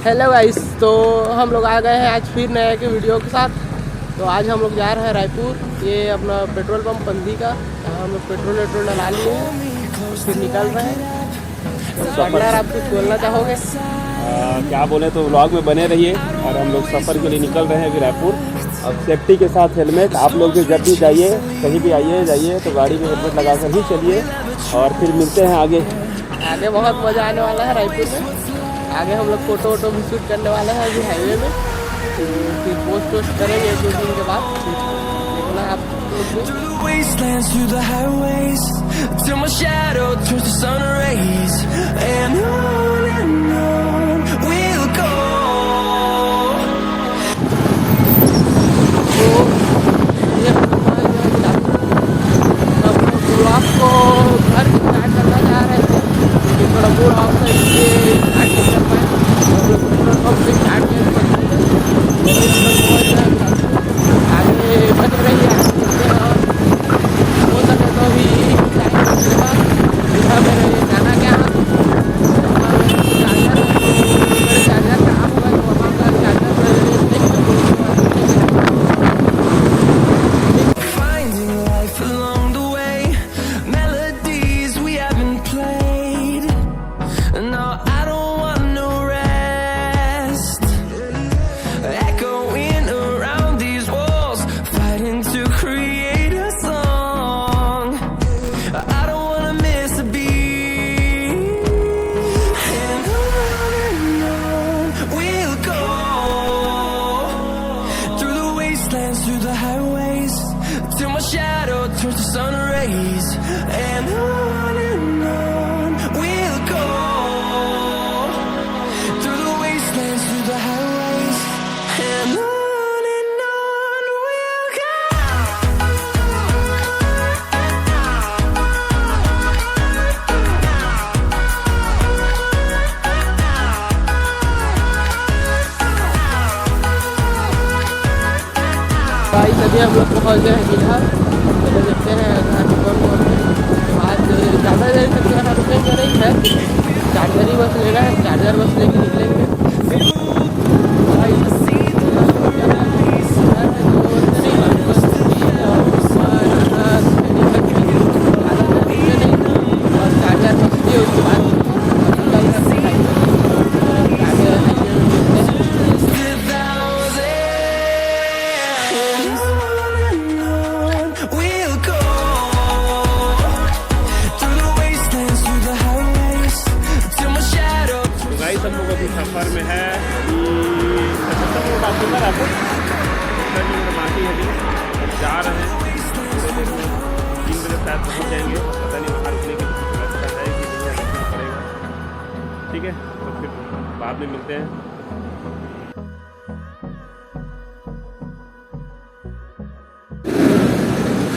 Hello guys, तो हम लोग आ गए हैं आज फिर नए के वीडियो के साथ। तो आज हम लोग जा रहे हैं रायपुर, ये अपना पेट्रोल पंप पंदी का। हम लोग पेट्रोल डला लिए हैं, फिर निकल रहे हैं। तो आप कुछ बोलना चाहोगे? क्या बोले तो व्लॉग में बने रहिए। और हम लोग सफ़र के लिए निकल रहे हैं अभी रायपुर। अब सेफ्टी के साथ हेलमेट, आप लोग भी जब भी जाइए, कहीं भी आइए जाइए तो गाड़ी में हेलमेट लगा कर ही चलिए। और फिर मिलते हैं आगे बहुत मज़ा आने वाला है रायपुर में। आगे हम लोग फ़ोटो वोटो भी शूट करने वाले हैं अभी हाईवे में। फिर पोस्ट वोस्ट करेंगे 2 दिन के बाद। देखना आप आपको घर स्टार्ट करना चाह रहे थे, लेकिन थोड़ा मूड ऑफ है इसलिए स्टार्ट नहीं कर पाए। पेट्रोल पंप से स्टार्ट आगे बच रही है और हो सके तो भी टाइम मेरे जाना क्या चार्जर खराब हुआ तो वहाँ का अभी हम लोग पहुँच गए हैं इधर। तो देखते हैं घर कौन आज ज़्यादा देर तक यहाँ रुकेंगे नहीं है। चार्जर ही बस लेना है, चार्जर बस लेके निकलेंगे। चार्जर बस लिए उसके बाद सफ़र में है बाकी है अभी जा रहे हैं। 3 बजे शायद पहुँच जाएंगे। पता नहीं वहाँ रुकने की व्यवस्था है कि नहीं, रखना पड़ेगा। ठीक है, तो फिर बाद में मिलते हैं।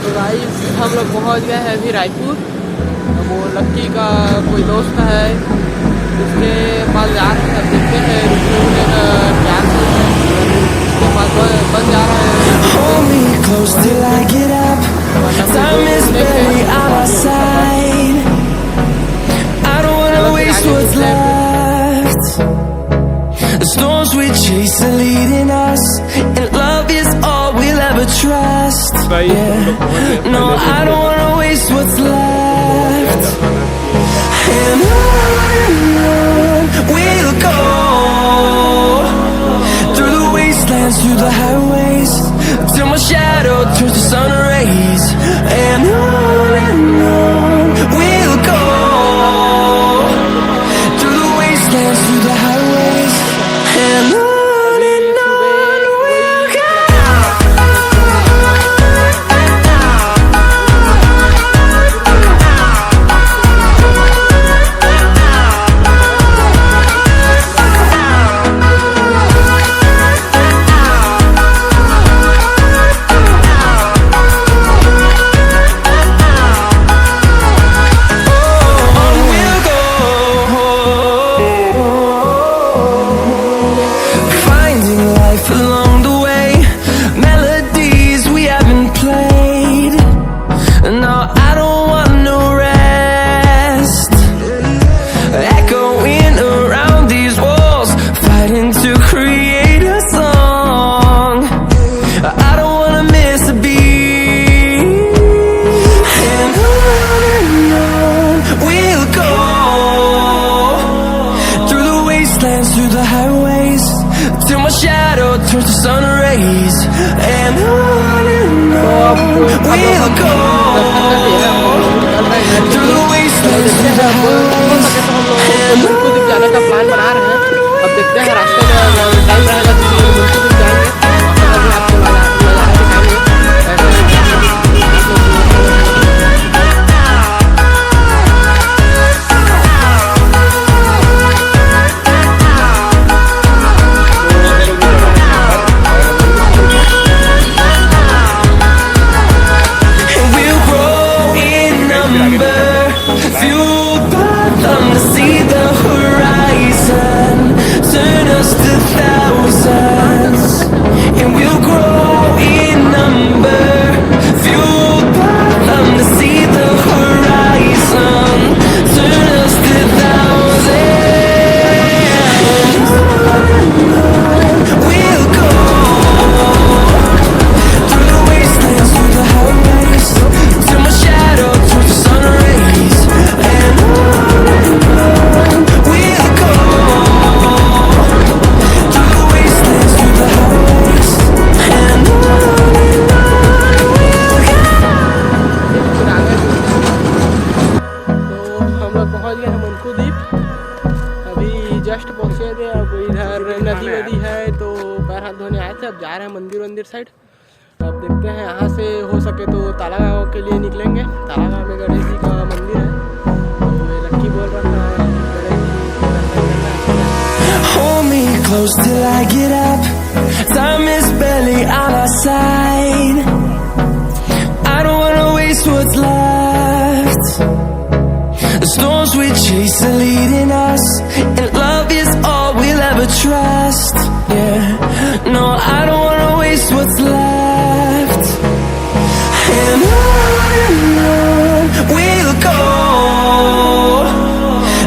तो गाइस हम लोग पहुँच गए हैं अभी रायपुर। वो लक्की का कोई दोस्त है, उसके पास जा रहे हैं। देखते हैं रुकने का क्या उसके पास बन जा रहा है। No, I don't wanna waste what's left. And on we'll go, through the wastelands, through the highways, till my shadow turns to sun rays. And on we'll go, through the wastelands, through the highways, and on. wastelands, through the highways, till my shadow turns to sun rays. And on we'll go, through the wastelands, through the highways. मुल्कुदीप जाने का plan बना रहे हैं। अब देखते हैं रास्ते में टाइम रहेगा तो मुल्कुदीप जाएंगे, वहाँ भी आपको नज़ारा दिखाएंगे। जस्ट पहुँचे थे। अब इधर नदी वदी है तो पैर हाथ धोने आए थे। अब जा रहे हैं मंदिर साइड। अब देखते हैं यहाँ से हो सके तो talagaon के लिए निकलेंगे। talagaon में गणेश जी का मंदिर है तो ये लक्की बोल रहा था Ganesh ji. Hold me close till I get up. Time is barely on our side. I don't wanna waste what's left. The storms we chase are leading us, and love is all we'll ever trust. Yeah, no, I don't wanna waste what's left. And on we'll go,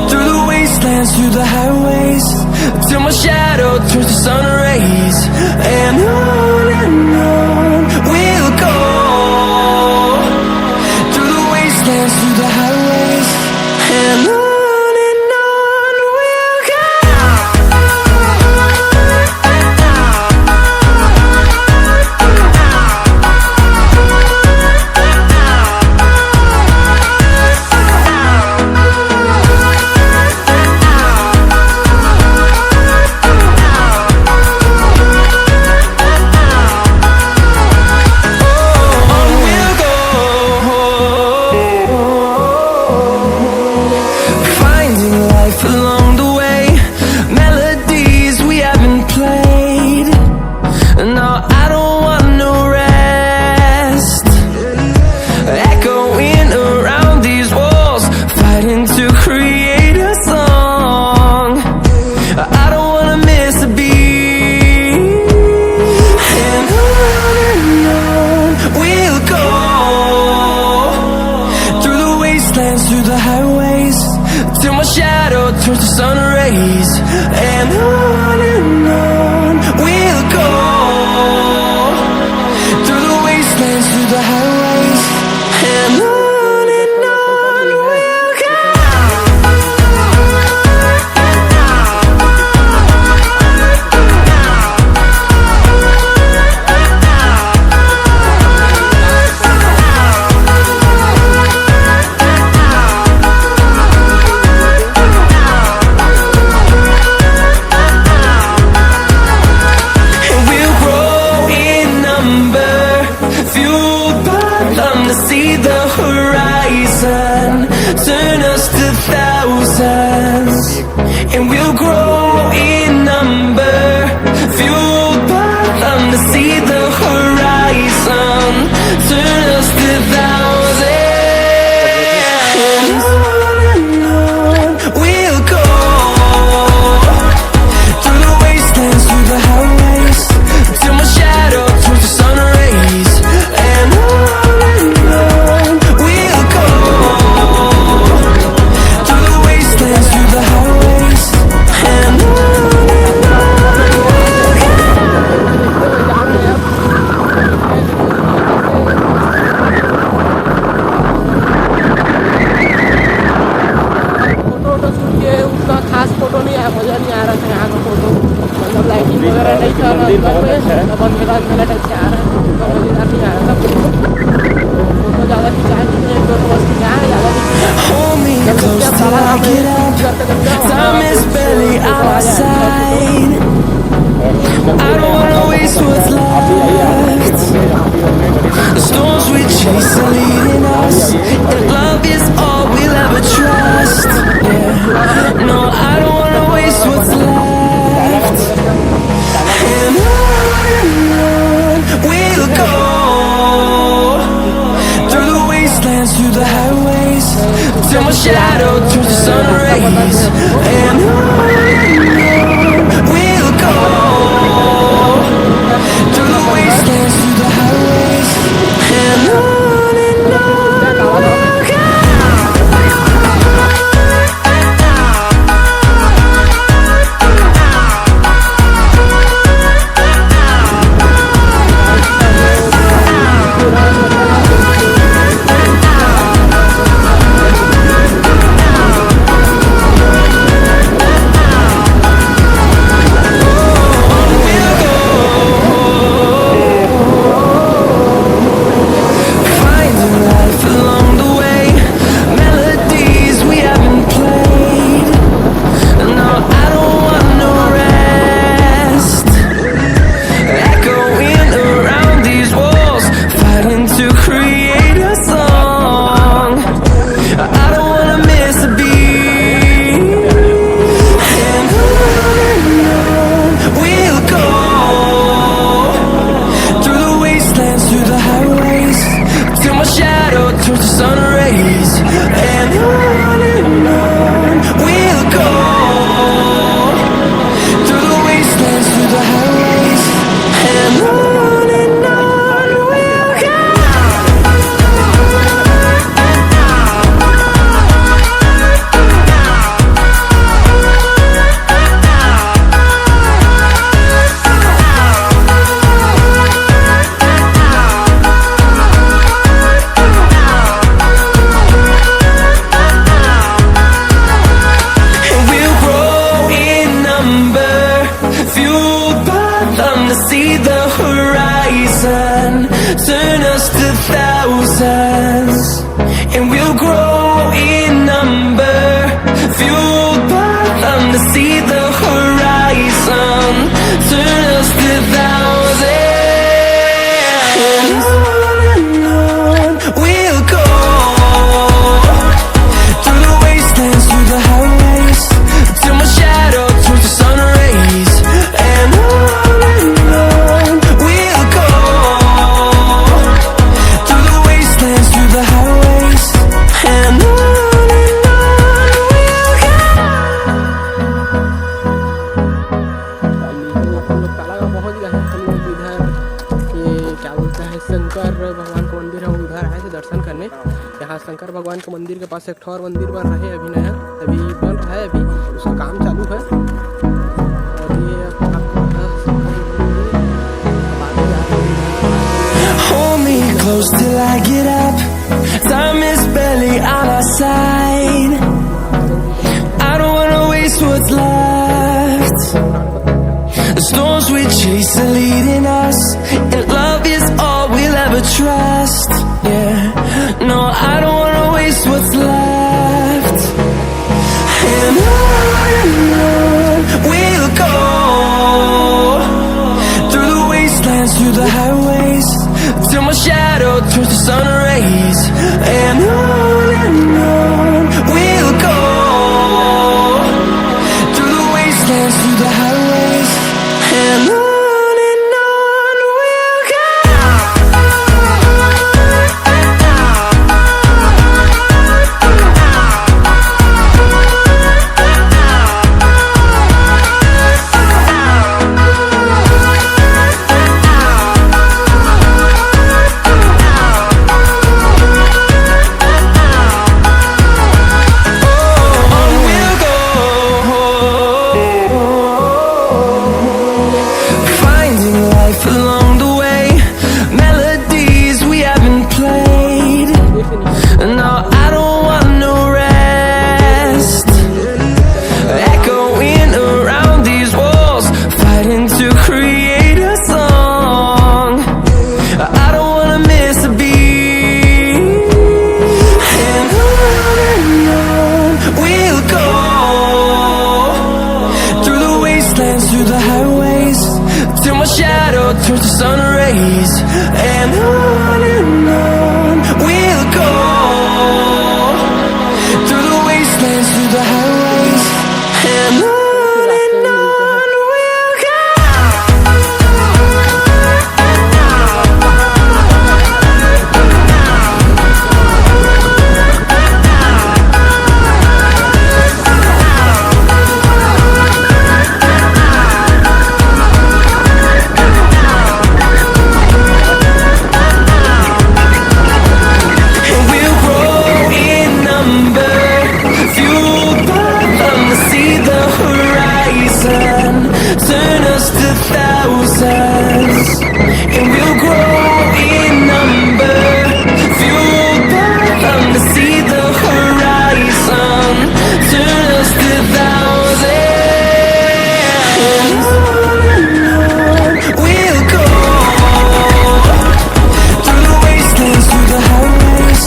through the wastelands, through the highways, till my shadow turns to sun rays. And on we'll go, through the wastelands, through the highways. And on we'll go. आ रहा था यहाँ का photo, मतलब lighting वगैरह नहीं था ना, मंदिर बहुत अच्छा है। बंद मेला टाइप से आ रहा है, तो मजेदार नहीं आ रहा था फोटो ज़्यादा खिंचाया नहीं, एक दो बस खिंचाया, ज़्यादा नहीं Hold me खिंचाया। close till I get up. Time is barely on our side. I don't wanna waste what's left. The storms we chase are leading us, and love is all we'll ever trust. Yeah, no, I don't wanna waste what's left. And on we'll go, through the wastelands, through the highways, till my shadow turns to sun rays. And on we'll go, through the wastelands, through the highways, and on we'll go. Finding life along the way, melodies we haven't played. No, I don't want no rest. Echoing around these walls, fighting to create a song. I don't wanna miss a beat. And on we'll go, through the wastelands, through the highways, till my shadow turns to sun rays. And on we'll go, through the wastelands, through the highways, and on we'll go. And we'll grow in number, fueled by them to see the horizon, turn us to thousands. And we'll grow in number, fueled by them to see the horizon, turn us to thousands. And on we'll go, through the wastelands, through the highways, till my shadow turns to sun rays. And on we'll go, through the wastelands, through the highways, and on we'll go. हम लोग तालागांव पहुँच गए हैं। हम लोग इधर ये क्या बोलते हैं, शंकर भगवान का मंदिर है, वो उधर आए थे दर्शन करने। यहाँ शंकर भगवान के मंदिर के पास एक और मंदिर बन रहा है, अभी नया, अभी बन रहा है, अभी उसका काम चालू है। और ये आपको Hold me close till I get up. Time is barely on our side. I don't wanna waste what's left. The storms we chase are leading us, and love is all we'll ever trust. Yeah, no, I don't wanna waste what's left. And on we'll go, through the wastelands, through the highways, till my shadow turns to sun rays. And on we'll go, through the wastelands, through the highways, and on we'll go. through the highways, till my shadow turns to sun rays. And on we'll go, through the wastelands, through the highways. And on we'll go. Turn us to thousands, and we'll grow in number, fueled by them to see the horizon. Turn us to thousands, we'll go, through the wastelands, through the highways,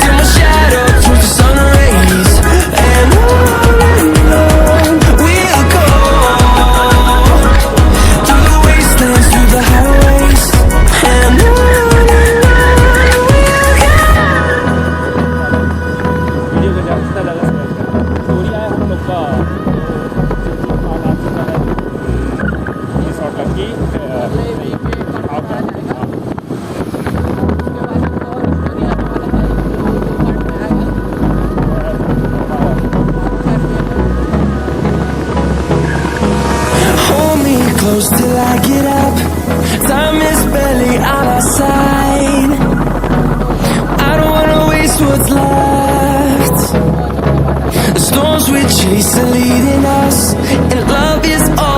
till my shadow turns to sun rays. And on we'll go, through the wastelands, through the highways. And on we'll go. Video को ज़्यादा लगा story आया हम लोग का short लगी Hold me close till I get up. Time is barely on our side. I don't wanna waste what's left. The storms we chase are leading us, and love is all